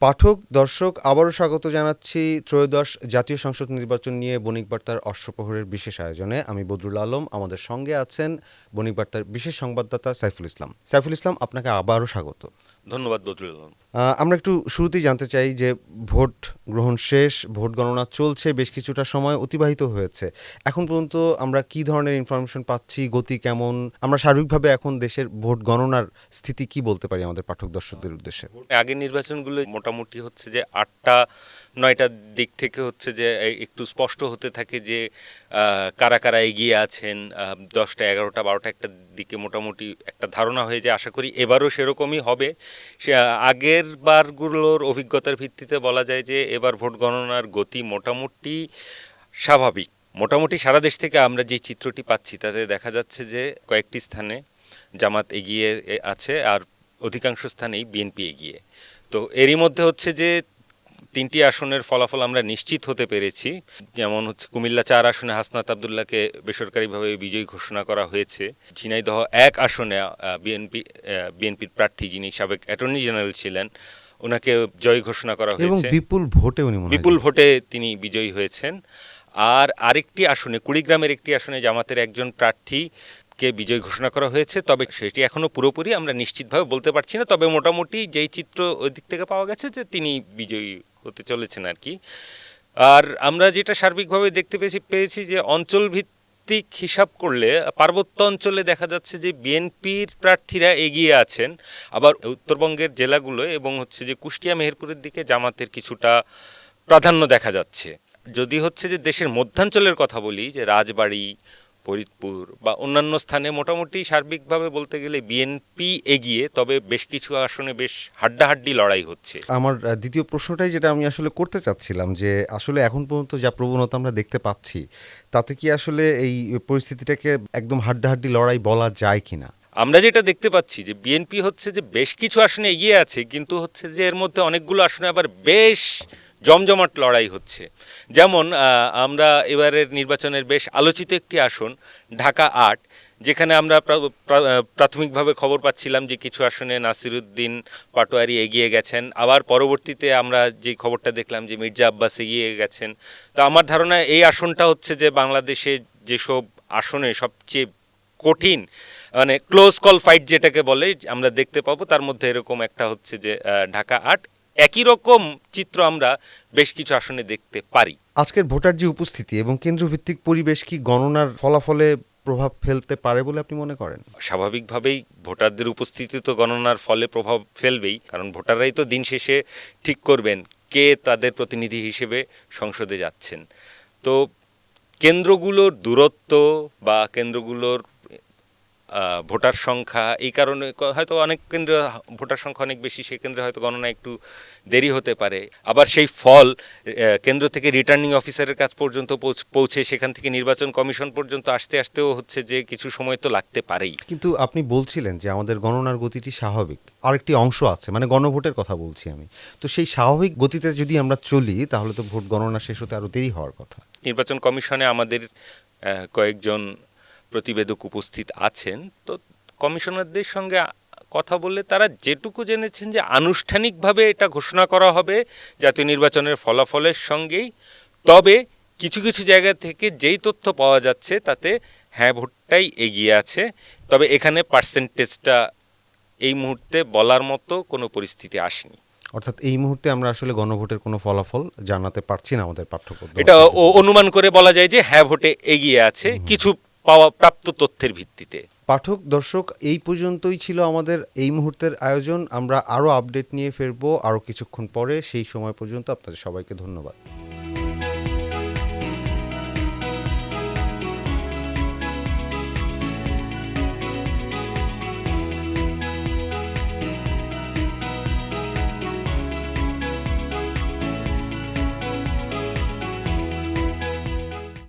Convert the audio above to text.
পাঠক দর্শক আবারও স্বাগত জানাচ্ছি ত্রয়োদশ জাতীয় সংসদ নির্বাচন নিয়ে বণিক বার্তার অশ্বপ্রহরের বিশেষ আয়োজনে। আমি বদরুল আলম, আমাদের সঙ্গে আছেন বণিক বার্তার বিশেষ সংবাদদাতা সাইফুল ইসলাম। সাইফুল ইসলাম, আপনাকে আবারও স্বাগত। ধন্যবাদ বদরুল আলম। আমরা একটু শুরুতেই জানতে চাই যে ভোট গ্রহণ শেষ, ভোট গণনা চলছে, বেশ কিছুটা সময় অতিবাহিত হয়েছে। এখন পর্যন্ত আমরা কি ধরনের ইনফরমেশন পাচ্ছি, গতি কেমন, আমরা সার্বিকভাবে এখন দেশের ভোট গণনার স্থিতি কি বলতে পারি আমাদের পাঠক দর্শকদের উদ্দেশ্যে? আগের নির্বাচনগুলো মোটামুটি হচ্ছে যে 8টা-9টার দিক থেকে হচ্ছে যে একটু স্পষ্ট হতে থাকে যে কারা কারা এগিয়ে আছেন। 10টা, 11টা, 12টা একটা দিকে মোটামুটি একটা ধারণা হয়ে যায়। আশা করি এবারও সেরকমই হবে। সে আগের বারগুলোর অভিজ্ঞতার ভিত্তিতে বলা যায় যে এবার ভোট গণনার গতি মোটামুটি স্বাভাবিক। মোটামুটি সারা দেশ থেকে আমরা যে চিত্রটি পাচ্ছি তাতে দেখা যাচ্ছে যে কয়েকটি স্থানে জামাত এগিয়ে আছে, আর অধিকাংশ স্থানেই বিএনপি এগিয়ে। তো এরই মধ্যে হচ্ছে যে 3টি আসনের ফলাফল আমরা নিশ্চিত হতে পেরেছি। যেমন হচ্ছে কুমিল্লা 4 আসনে হাসনাত আবদুল্লাহকে বেসরকারিভাবে বিজয়ী ঘোষণা করা হয়েছে। ঝিনাইদহ 1 আসনে বিএনপির প্রার্থী, যিনি সাবেক অ্যাটর্নি জেনারেল ছিলেন, ওনাকে জয়ী ঘোষণা করা হয়েছে। বিপুল ভোটে তিনি বিজয়ী হয়েছেন। আর আরেকটি আসনে, কুড়িগ্রামের একটি আসনে জামাতের একজন প্রার্থীকে বিজয়ী ঘোষণা করা হয়েছে। তবে সেটি এখনও পুরোপুরি আমরা নিশ্চিতভাবে বলতে পারছি না। তবে মোটামুটি যেই চিত্র ওই দিক থেকে পাওয়া গেছে যে তিনি বিজয়ী হতে চলেছেন আর কি। আর আমরা যেটা সার্বিকভাবে দেখতে পেয়েছি যে অঞ্চল ভিত্তিক হিসাব করলে পার্বত্য অঞ্চলে দেখা যাচ্ছে যে বিএনপির প্রার্থীরা এগিয়ে আছেন। আবার উত্তরবঙ্গের জেলাগুলো এবং হচ্ছে যে কুষ্টিয়া, মেহেরপুরের দিকে জামাতের কিছুটা প্রাধান্য দেখা যাচ্ছে। যদি হচ্ছে যে দেশের মধ্যাঞ্চলের কথা বলি, যে রাজবাড়ী, ফরিদপুর বা অন্যান্য স্থানে মোটামুটি সার্বিকভাবে বলতে গেলে বিএনপি এগিয়ে, তবে বেশ কিছু আসনে বেশ হাড্ডাহাড্ডি লড়াই হচ্ছে। আমার দ্বিতীয় প্রশ্নটাই যেটা আমি আসলে করতে চাচ্ছিলাম, যে আসলে এখন পর্যন্ত যা প্রবণতা আমরা দেখতে পাচ্ছি, তাতে কি আসলে এই পরিস্থিতিটাকে একদম হাড্ডাহাড্ডি লড়াই বলা যায় কিনা? আমরা যেটা দেখতে পাচ্ছি যে বিএনপি হচ্ছে যে বেশ কিছু আসনে এগিয়ে আছে, কিন্তু হচ্ছে যে এর মধ্যে অনেকগুলো আসনে আবার বেশ জমজমাট লড়াই হচ্ছে। যেমন আমরা এবারের নির্বাচনের বেশ আলোচিত একটি আসন ঢাকা 8, যেখানে আমরা প্রাথমিকভাবে খবর পাচ্ছিলাম যে কিছু আসনে নাসিরউদ্দিন পাটোয়ারি এগিয়ে গেছেন। আবার পরবর্তীতে আমরা যে খবরটা দেখলাম যে মির্জা আব্বাস এগিয়ে গেছেন। তো আমার ধারণা এই আসনটা হচ্ছে যে বাংলাদেশে যেসব আসনে সবচেয়ে কঠিন, মানে ক্লোজ কল ফাইট যেটাকে বলে, আমরা দেখতে পাবো। তার মধ্যে এরকম একটা হচ্ছে যে ঢাকা 8। একই রকম চিত্র আমরা বেশ কিছু আসনে দেখতে পারি। আজকের ভোটার যে উপস্থিতি এবং কেন্দ্রভিত্তিক পরিবেশ কি গণনার ফলাফলে প্রভাব ফেলতে পারে বলে আপনি মনে করেন? স্বাভাবিকভাবেই ভোটারদের উপস্থিতি তো গণনার ফলে প্রভাব ফেলবেই, কারণ ভোটাররাই তো দিন শেষে ঠিক করবেন কে তাদের প্রতিনিধি হিসেবে সংসদে যাচ্ছেন। তো কেন্দ্রগুলোর দূরত্ব বা কেন্দ্রগুলোর ভোটার সংখ্যা, এই কারণে হয়তো অনেক কেন্দ্রে ভোটার সংখ্যা অনেক বেশি, সেই কেন্দ্রে হয়তো গণনা একটু দেরি হতে পারে। আবার সেই ফল কেন্দ্র থেকে রিটার্নিং অফিসারের কাছ পর্যন্ত পৌঁছে সেখান থেকে নির্বাচন কমিশন পর্যন্ত আসতেও হচ্ছে যে কিছু সময় তো লাগতে পারেই। কিন্তু আপনি বলছিলেন যে আমাদের গণনার গতিটি স্বাভাবিক, আরেকটি অংশ আছে, মানে গণভোটের কথা বলছি আমি। তো সেই স্বাভাবিক গতিতে যদি আমরা চলি, তাহলে তো ভোট গণনা শেষ হতে আরও দেরি হওয়ার কথা। নির্বাচন কমিশনে আমাদের কয়েকজন প্রতিবেদক উপস্থিত আছেন। তো কমিশনারদের সঙ্গে কথা বলে তারা যেটুকু জেনেছেন যে আনুষ্ঠানিকভাবে এটা ঘোষণা করা হবে জাতীয় নির্বাচনের ফলাফলের সঙ্গেই। তবে কিছু কিছু জায়গা থেকে যেই তথ্য পাওয়া যাচ্ছে তাতে হ্যাঁ ভোটটাই এগিয়ে আছে। তবে এখানে পার্সেন্টেজটা এই মুহূর্তে বলার মতো কোনো পরিস্থিতি আসেনি। অর্থাৎ এই মুহূর্তে আমরা আসলে গণভোটের কোনো ফলাফল জানাতে পারছি না আমাদের পাঠ্যক্রম। এটা অনুমান করে বলা যায় যে হ্যাঁ ভোটে এগিয়ে আছে কিছু প্রাপ্ত তথ্যের ভিত্তিতে। পাঠক দর্শক, এই পর্যন্তই ছিল আমাদের এই মুহূর্তের আয়োজন। আমরা আরও আপডেট নিয়ে ফিরবো আরও কিছুক্ষণ পরে। সেই সময় পর্যন্ত আপনাদের সবাইকে ধন্যবাদ।